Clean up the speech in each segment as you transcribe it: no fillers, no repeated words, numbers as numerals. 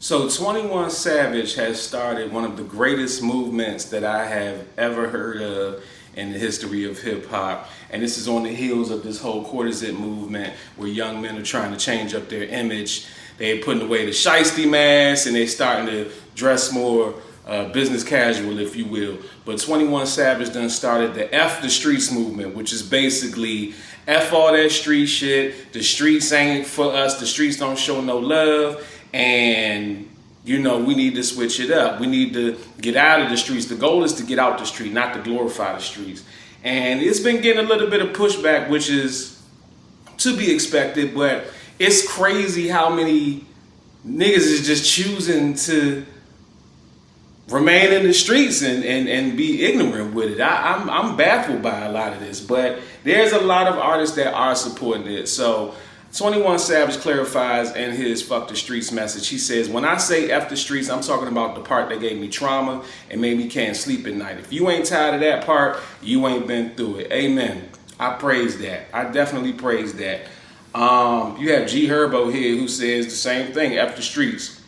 So 21 Savage has started one of the greatest movements that I have ever heard of in the history of hip hop. And this is on the heels of this whole courtesan movement where young men are trying to change up their image. They're putting away the shiesty mask and they're starting to dress more business casual, if you will. But 21 Savage done started the F the Streets movement, which is basically F all that street shit. The streets ain't for us. The streets don't show no love. And, you know, we need to switch it up. We need to get out of the streets. The goal is to get out the street, not to glorify the streets. And it's been getting a little bit of pushback, which is to be expected, but it's crazy how many niggas is just choosing to remain in the streets and be ignorant with it. I'm baffled by a lot of this, but there's a lot of artists that are supporting it. So 21 Savage clarifies in his Fuck the Streets message. He says, when I say F the streets, I'm talking about the part that gave me trauma and made me can't sleep at night. If you ain't tired of that part, you ain't been through it. Amen. I praise that. I definitely praise that. You have G Herbo here who says the same thing, F the streets.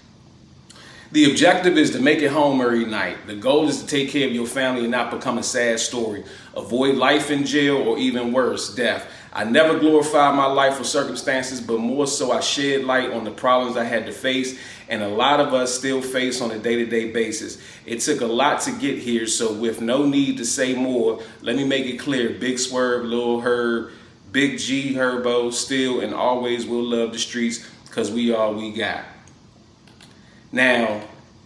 The objective is to make it home every night. The goal is to take care of your family and not become a sad story. Avoid life in jail or even worse, death. I never glorified my life or circumstances, but more so I shed light on the problems I had to face and a lot of us still face on a day-to-day basis. It took a lot to get here, so with no need to say more, let me make it clear. Big Swerve, Lil Herb, Big G Herbo, still and always will love the streets because we all we got. Now,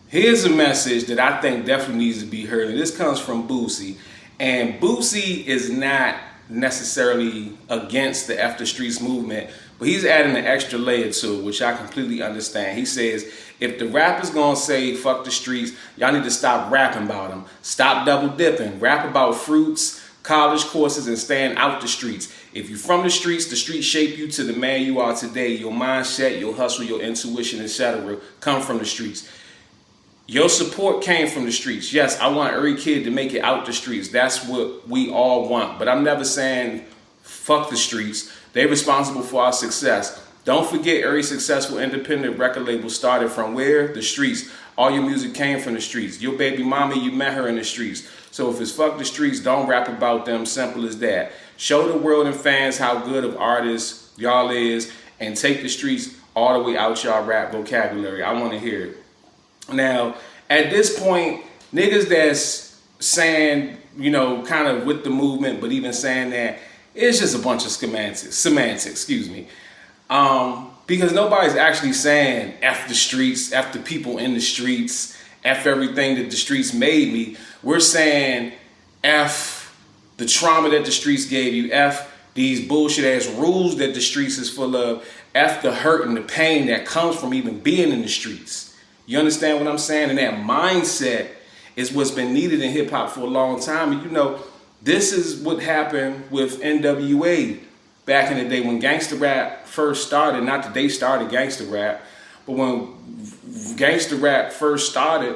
here's a message that I think definitely needs to be heard, and this comes from Boosie. And Boosie is not necessarily against the F the Streets movement, but he's adding an extra layer to it, which I completely understand. He says, if the rappers gonna say fuck the streets, y'all need to stop rapping about them. Stop double dipping. Rap about fruits, college courses, and staying out the streets. If you're from the streets shape you to the man you are today. Your mindset, your hustle, your intuition, etc. come from the streets. Your support came from the streets. Yes, I want every kid to make it out the streets. That's what we all want. But I'm never saying fuck the streets. They're responsible for our success. Don't forget, every successful independent record label started from where? The streets. All your music came from the streets. Your baby mama, you met her in the streets. So if it's fuck the streets, don't rap about them. Simple as that. Show the world and fans how good of artists y'all is and take the streets all the way out y'all rap vocabulary. I want to hear it. Now, at this point, niggas that's saying, you know, kind of with the movement, but even saying that, it's just a bunch of semantics, excuse me. Because nobody's actually saying F the streets, F the people in the streets, F everything that the streets made me. We're saying F the trauma that the streets gave you, F these bullshit ass rules that the streets is full of, F the hurt and the pain that comes from even being in the streets. You understand what I'm saying? And that mindset is what's been needed in hip hop for a long time. And you know, this is what happened with NWA back in the day when gangster rap first started. Not that they started gangster rap, but when gangster rap first started,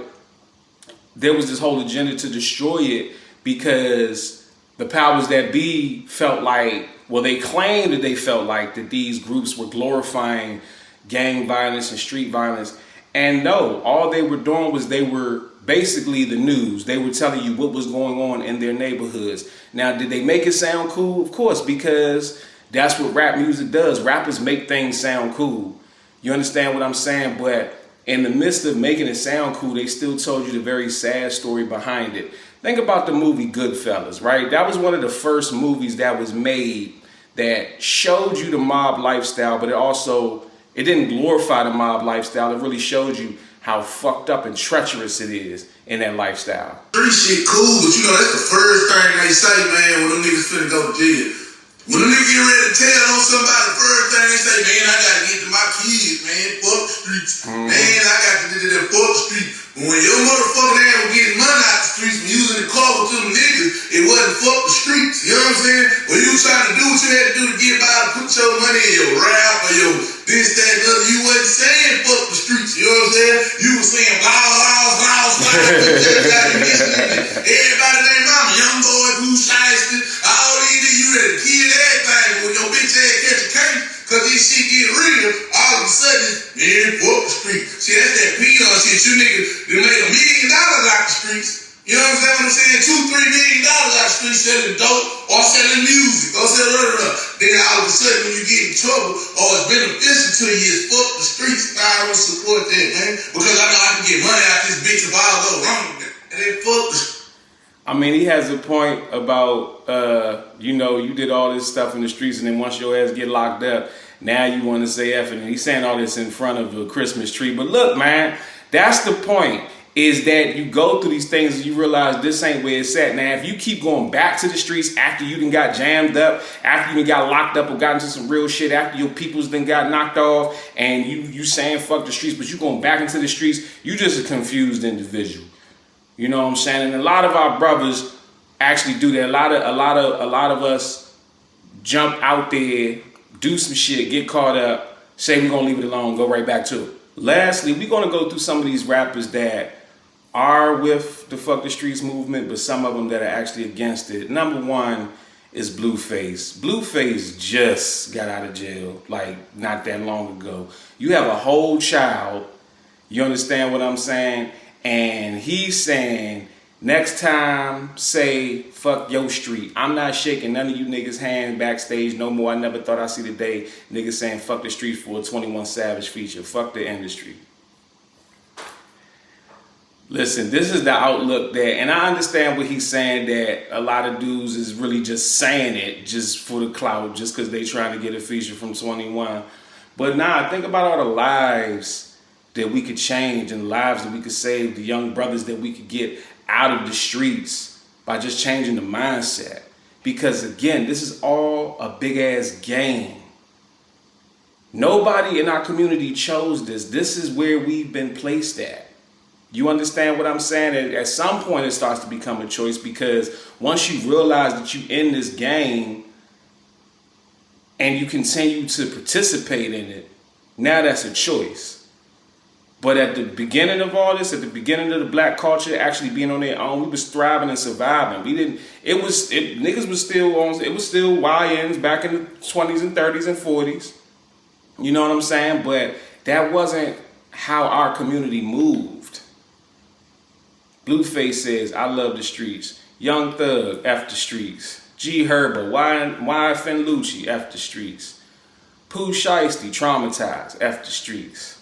there was this whole agenda to destroy it because the powers that be felt like, well, they claimed that they felt like that these groups were glorifying gang violence and street violence. And no, all they were doing was they were basically the news. They were telling you what was going on in their neighborhoods. Now, did they make it sound cool? Of course, because that's what rap music does. Rappers make things sound cool. You understand what I'm saying? But in the midst of making it sound cool, they still told you the very sad story behind it. Think about the movie Goodfellas, right? That was one of the first movies that was made that showed you the mob lifestyle, but it didn't glorify the mob lifestyle. It really showed you how fucked up and treacherous it is in that lifestyle. Street shit cool, but you know, that's the first thing they say, man, when them niggas finna go to jail. When them niggas get ready to tell on somebody, the first thing they say, man, I gotta get to my kids, man, fuck the streets. Man, I got to do that, fuck the streets. But when your motherfucking ass was getting money out the streets and using the car with them niggas, it wasn't fuck the streets, you know what I'm saying? When you was trying to do what you had to do to get by to put your money in your rap or your this, that, and other, you wasn't saying fuck the streets, you know what I'm saying? You was saying everybody named mama, young boy, who shiesty, all these, you ready to kill everything. When your bitch ass catch a case, Cause this shit get real, all of a sudden, man, fuck the street. See, that's that peon shit. You niggas, they made $1 million out the streets. You know what I'm saying? $2-3 million out the streets selling dope or selling music or selling Then all of a sudden when you get in trouble or it's beneficial to you, it's fuck the streets. I don't support that, man. Because I know I can get money out this bitch if I go wrong. And then fuck the streets. I mean, he has a point about, you did all this stuff in the streets, and then once your ass get locked up, now you want to say F, and he's saying all this in front of a Christmas tree. But look, man, that's the point, is that you go through these things and you realize this ain't where it's at. Now, if you keep going back to the streets after you done got jammed up, after you done got locked up or got into some real shit, after your peoples done got knocked off, and you saying fuck the streets, but you going back into the streets, you just a confused individual. You know what I'm saying? And a lot of our brothers actually do that. A lot of us jump out there, do some shit, get caught up, say we're gonna leave it alone, go right back to it. Lastly, we're gonna go through some of these rappers that are with the Fuck the Streets movement, but some of them that are actually against it. Number one is Blueface. Blueface just got out of jail, like not that long ago. You have a whole child, you understand what I'm saying? And he's saying, next time, say, fuck your street. I'm not shaking none of you niggas' hands backstage no more. I never thought I'd see the day niggas saying fuck the street for a 21 Savage feature. Fuck the industry. Listen, this is the outlook there. And I understand what he's saying, that a lot of dudes is really just saying it just for the clout, just because they trying to get a feature from 21. But nah, think about all the lives that we could change and lives that we could save, the young brothers that we could get out of the streets by just changing the mindset. Because again, this is all a big ass game. Nobody in our community chose this. This is where we've been placed at. You understand what I'm saying? At some point it starts to become a choice, because once you realize that you're in this game and you continue to participate in it, now that's a choice. But at the beginning of all this, at the beginning of the black culture actually being on their own, we was thriving and surviving. Niggas was still on, it was still YNs back in the 20s and 30s and 40s. You know what I'm saying? But that wasn't how our community moved. Blueface says, I love the streets. Young Thug, F the streets. G Herbo, why Fin Lucci, F the streets. Pooh Shiesty, traumatized, F the streets.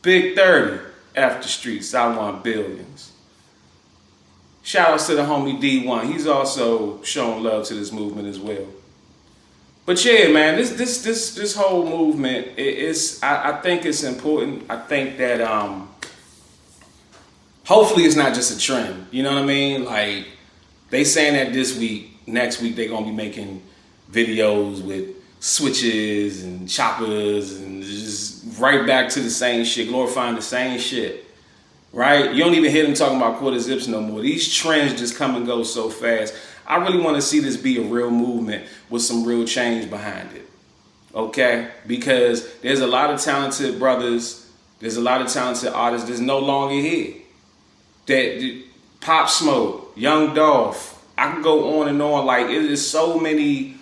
Big 30, F the streets, I want billions. Shout out to the homie D1. He's also showing love to this movement as well. But yeah, man, this whole movement I think it's important. I think that hopefully it's not just a trend. You know what I mean? Like, they saying that this week, next week they're gonna be making videos with switches and choppers and just right back to the same shit, glorifying the same shit, right? You don't even hear them talking about quarter zips no more. These trends just come and go so fast. I really want to see this be a real movement with some real change behind it, okay? Because there's a lot of talented brothers, there's a lot of talented artists that's no longer here. That Pop Smoke, Young Dolph, I can go on and on. Like, it is so many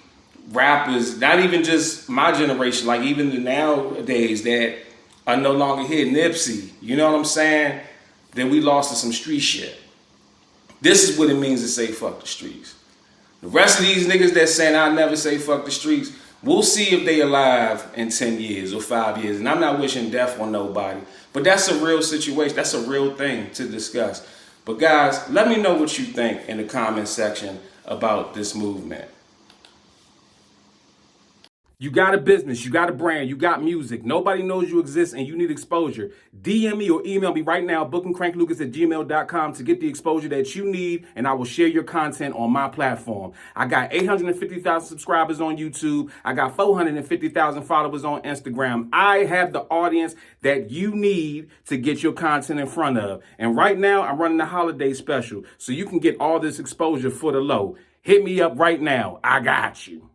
rappers, not even just my generation, like even the nowadays that are no longer here. Nipsey, you know what I'm saying? That we lost to some street shit. This is what it means to say fuck the streets. The rest of these niggas that saying I never say fuck the streets, we'll see if they alive in 10 years or 5 years. And I'm not wishing death on nobody, but that's a real situation. That's a real thing to discuss. But guys, let me know what you think in the comment section about this movement. You got a business, you got a brand, you got music, nobody knows you exist and you need exposure. DM me or email me right now, bookingcranklucas@gmail.com to get the exposure that you need, and I will share your content on my platform. I got 850,000 subscribers on YouTube. I got 450,000 followers on Instagram. I have the audience that you need to get your content in front of. And right now, I'm running a holiday special, so you can get all this exposure for the low. Hit me up right now. I got you.